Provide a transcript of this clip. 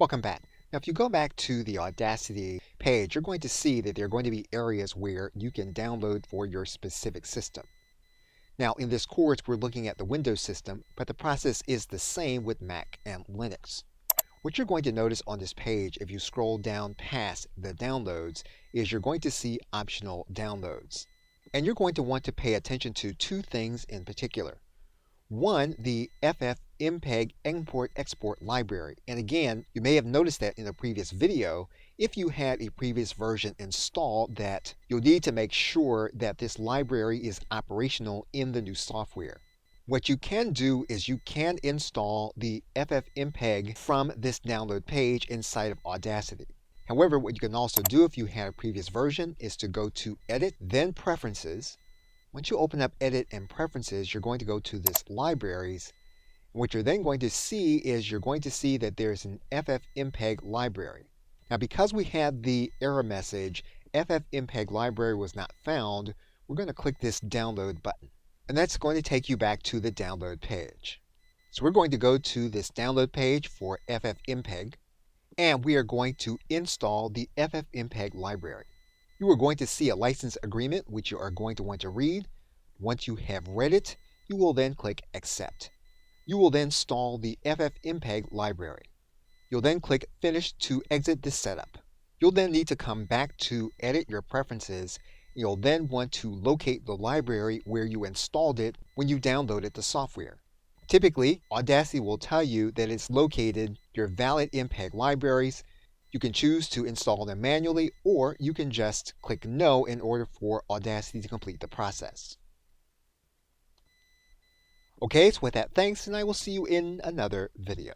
Welcome back. Now, if you go back to the Audacity page, you're going to see that there are going to be areas where you can download for your specific system. Now, in this course, we're looking at the Windows system, but the process is the same with Mac and Linux. What you're going to notice on this page, if you scroll down past the downloads, is you're going to see optional downloads. And you're going to want to pay attention to two things in particular. One, the FFmpeg import-export library. And again, you may have noticed that in a previous video, if you had a previous version installed, that you'll need to make sure that this library is operational in the new software. What you can do is you can install the FFmpeg from this download page inside of Audacity. However, what you can also do if you had a previous version is to go to Edit, then Preferences. Once you open up Edit and Preferences, you're going to go to this Libraries. What you're then going to see is you're going to see that there's an FFmpeg library. Now, because we had the error message, FFmpeg library was not found, we're going to click this Download button. And that's going to take you back to the download page. So we're going to go to this download page for FFmpeg, and we are going to install the FFmpeg library. You are going to see a license agreement, which you are going to want to read. Once you have read it, you will then click Accept. You will then install the FFmpeg library. You'll then click Finish to exit the setup. You'll then need to come back to edit your preferences. You'll then want to locate the library where you installed it when you downloaded the software. Typically, Audacity will tell you that it's located your valid Mpeg libraries. You can choose to install them manually, or you can just click No in order for Audacity to complete the process. Okay, so with that, thanks, and I will see you in another video.